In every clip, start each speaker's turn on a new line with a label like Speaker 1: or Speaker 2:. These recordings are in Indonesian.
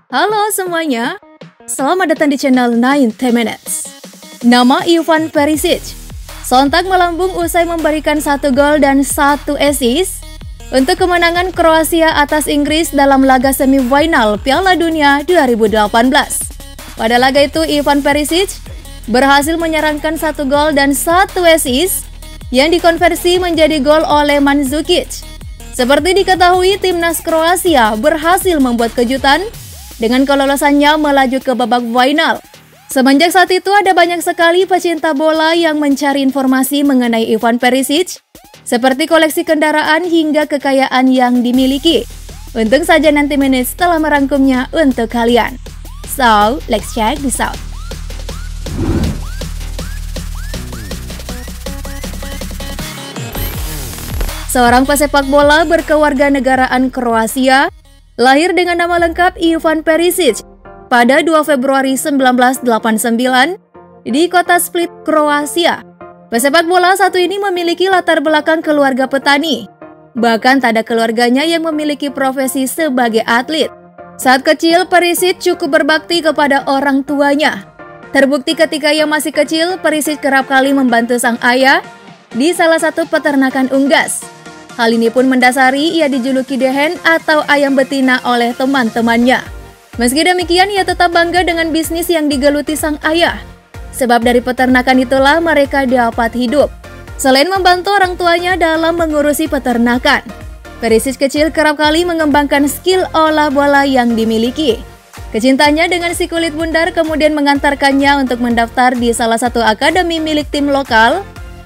Speaker 1: Halo semuanya, selamat datang di channel 90 Minutes. Nama Ivan Perisic sontak melambung usai memberikan 1 gol dan 1 assist untuk kemenangan Kroasia atas Inggris dalam laga semifinal Piala Dunia 2018. Pada laga itu, Ivan Perisic berhasil menyerangkan 1 gol dan 1 assist yang dikonversi menjadi gol oleh Mandzukic. Seperti diketahui, timnas Kroasia berhasil membuat kejutan dengan kelolosannya melaju ke babak final. Semenjak saat itu ada banyak sekali pecinta bola yang mencari informasi mengenai Ivan Perisic, seperti koleksi kendaraan hingga kekayaan yang dimiliki. Untung saja 90 Minutes telah merangkumnya untuk kalian. So, let's check this out. Seorang pesepak bola berkewarganegaraan Kroasia lahir dengan nama lengkap Ivan Perisic pada 2 Februari 1989 di kota Split, Kroasia. Pesepak bola satu ini memiliki latar belakang keluarga petani. Bahkan tak ada keluarganya yang memiliki profesi sebagai atlet. Saat kecil, Perisic cukup berbakti kepada orang tuanya. Terbukti ketika ia masih kecil, Perisic kerap kali membantu sang ayah di salah satu peternakan unggas. Hal ini pun mendasari ia dijuluki The Hen atau ayam betina oleh teman-temannya. Meski demikian, ia tetap bangga dengan bisnis yang digeluti sang ayah. Sebab dari peternakan itulah mereka dapat hidup. Selain membantu orang tuanya dalam mengurusi peternakan, Perisic kecil kerap kali mengembangkan skill olah bola yang dimiliki. Kecintanya dengan si kulit bundar kemudian mengantarkannya untuk mendaftar di salah satu akademi milik tim lokal,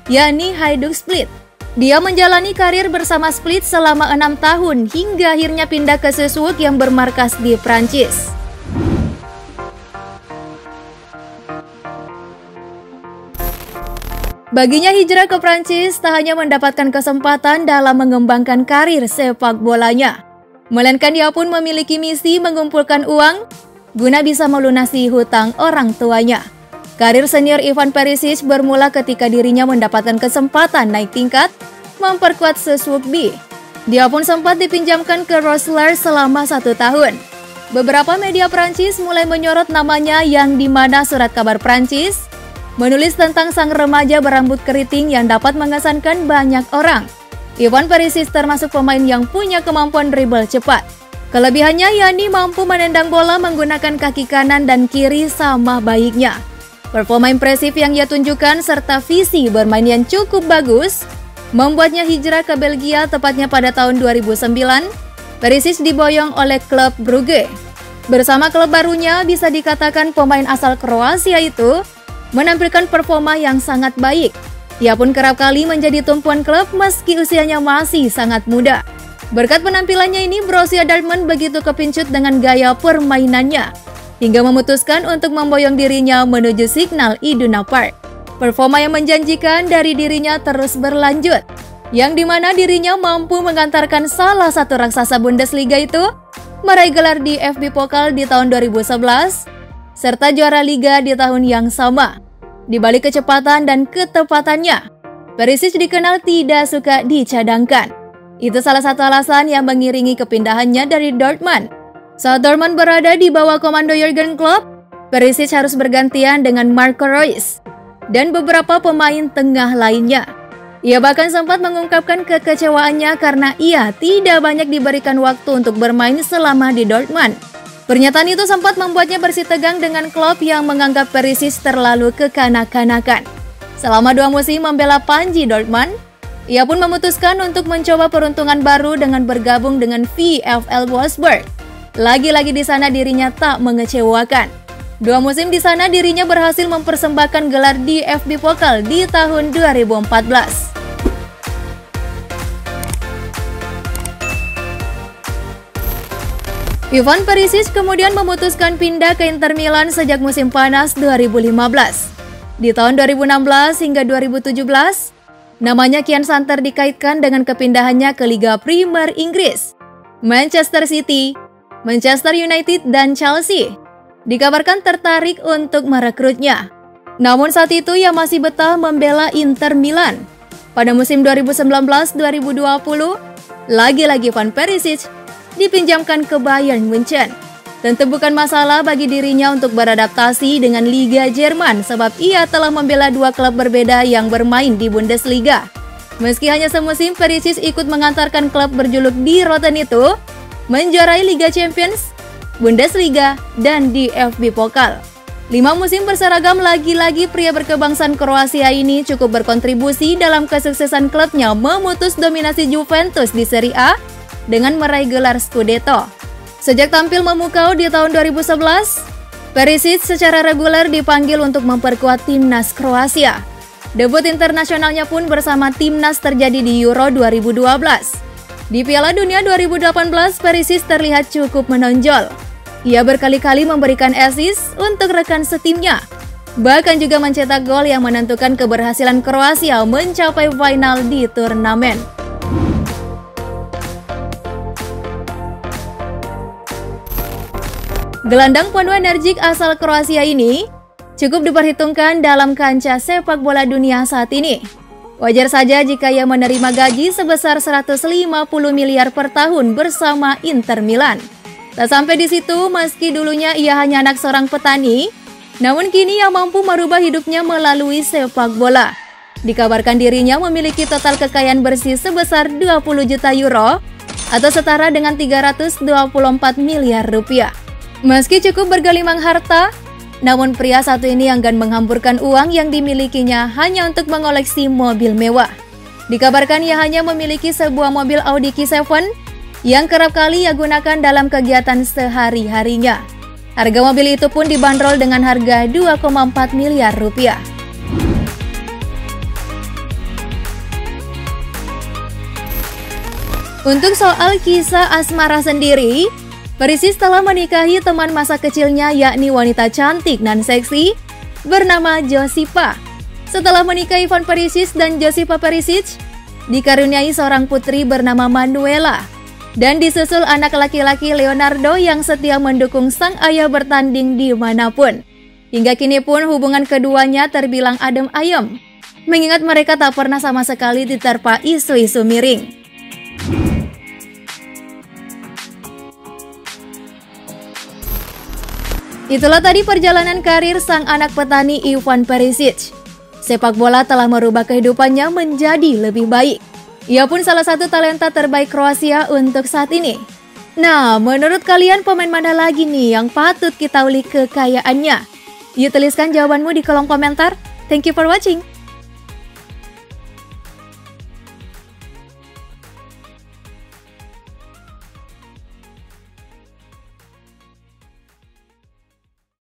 Speaker 1: yakni Hajduk Split. Dia menjalani karir bersama Split selama 6 tahun hingga akhirnya pindah ke Sesuuk yang bermarkas di Prancis. Baginya hijrah ke Prancis tak hanya mendapatkan kesempatan dalam mengembangkan karir sepak bolanya, melainkan dia pun memiliki misi mengumpulkan uang guna bisa melunasi hutang orang tuanya. Karir senior Ivan Perisic bermula ketika dirinya mendapatkan kesempatan naik tingkat memperkuat Sesuuk B. Dia pun sempat dipinjamkan ke Roeselare selama 1 tahun. Beberapa media Prancis mulai menyorot namanya yang dimana surat kabar Prancis menulis tentang sang remaja berambut keriting yang dapat mengesankan banyak orang. Ivan Perisic termasuk pemain yang punya kemampuan dribble cepat. Kelebihannya yakni mampu menendang bola menggunakan kaki kanan dan kiri sama baiknya. Performa impresif yang ia tunjukkan serta visi bermain yang cukup bagus membuatnya hijrah ke Belgia tepatnya pada tahun 2009. Perisic diboyong oleh klub Brugge. Bersama klub barunya bisa dikatakan pemain asal Kroasia itu menampilkan performa yang sangat baik. Ia pun kerap kali menjadi tumpuan klub meski usianya masih sangat muda. Berkat penampilannya ini, Borussia Dortmund begitu kepincut dengan gaya permainannya hingga memutuskan untuk memboyong dirinya menuju Signal Iduna Park. Performa yang menjanjikan dari dirinya terus berlanjut, yang dimana dirinya mampu mengantarkan salah satu raksasa Bundesliga itu meraih gelar di DFB Pokal di tahun 2011, serta juara Liga di tahun yang sama. Di balik kecepatan dan ketepatannya, Perisic dikenal tidak suka dicadangkan. Itu salah satu alasan yang mengiringi kepindahannya dari Dortmund. Saat Dortmund berada di bawah komando Jurgen Klopp, Perisic harus bergantian dengan Marco Reus dan beberapa pemain tengah lainnya. Ia bahkan sempat mengungkapkan kekecewaannya karena ia tidak banyak diberikan waktu untuk bermain selama di Dortmund. Pernyataan itu sempat membuatnya bersitegang dengan Klopp yang menganggap Perisic terlalu kekanak-kanakan. Selama 2 musim membela Panji Dortmund, ia pun memutuskan untuk mencoba peruntungan baru dengan bergabung dengan VfL Wolfsburg. Lagi-lagi di sana dirinya tak mengecewakan. 2 musim di sana dirinya berhasil mempersembahkan gelar di DFB Pokal di tahun 2014. Ivan Perisic kemudian memutuskan pindah ke Inter Milan sejak musim panas 2015. Di tahun 2016 hingga 2017, namanya kian santer dikaitkan dengan kepindahannya ke Liga Primer Inggris. Manchester City, Manchester United, dan Chelsea dikabarkan tertarik untuk merekrutnya. Namun saat itu ia masih betah membela Inter Milan. Pada musim 2019-2020, lagi-lagi Ivan Perisic dipinjamkan ke Bayern Munchen. Tentu bukan masalah bagi dirinya untuk beradaptasi dengan Liga Jerman sebab ia telah membela dua klub berbeda yang bermain di Bundesliga. Meski hanya semusim, Perisic ikut mengantarkan klub berjuluk Die Roten itu menjuarai Liga Champions, Bundesliga, dan DFB Pokal. 5 musim berseragam, lagi-lagi pria berkebangsaan Kroasia ini cukup berkontribusi dalam kesuksesan klubnya memutus dominasi Juventus di Serie A dengan meraih gelar Scudetto. Sejak tampil memukau di tahun 2011, Perisic secara reguler dipanggil untuk memperkuat timnas Kroasia. Debut internasionalnya pun bersama timnas terjadi di Euro 2012. Di Piala Dunia 2018, Perisic terlihat cukup menonjol. Ia berkali-kali memberikan assist untuk rekan setimnya, bahkan juga mencetak gol yang menentukan keberhasilan Kroasia mencapai final di turnamen. Gelandang penuh energik asal Kroasia ini cukup diperhitungkan dalam kancah sepak bola dunia saat ini. Wajar saja jika ia menerima gaji sebesar 150 miliar per tahun bersama Inter Milan. Tak sampai di situ, meski dulunya ia hanya anak seorang petani, namun kini ia mampu merubah hidupnya melalui sepak bola. Dikabarkan dirinya memiliki total kekayaan bersih sebesar 20 juta euro atau setara dengan 324 miliar rupiah. Meski cukup bergelimang harta, namun pria satu ini enggan menghamburkan uang yang dimilikinya hanya untuk mengoleksi mobil mewah. Dikabarkan ia hanya memiliki sebuah mobil Audi Q7 yang kerap kali ia gunakan dalam kegiatan sehari-harinya. Harga mobil itu pun dibanderol dengan harga 2,4 miliar rupiah. Untuk soal kisah asmara sendiri, Perisic telah menikahi teman masa kecilnya yakni wanita cantik dan seksi bernama Josipa. Setelah menikah, Ivan Perisic dan Josipa Perisic dikaruniai seorang putri bernama Manuela dan disusul anak laki-laki Leonardo yang setia mendukung sang ayah bertanding dimanapun. Hingga kini pun hubungan keduanya terbilang adem ayem, mengingat mereka tak pernah sama sekali diterpa isu-isu miring. Itulah tadi perjalanan karir sang anak petani Ivan Perisic. Sepak bola telah merubah kehidupannya menjadi lebih baik. Ia pun salah satu talenta terbaik Kroasia untuk saat ini. Nah, menurut kalian pemain mana lagi nih yang patut kita ulik kekayaannya? Yuk tuliskan jawabanmu di kolom komentar. Thank you for watching.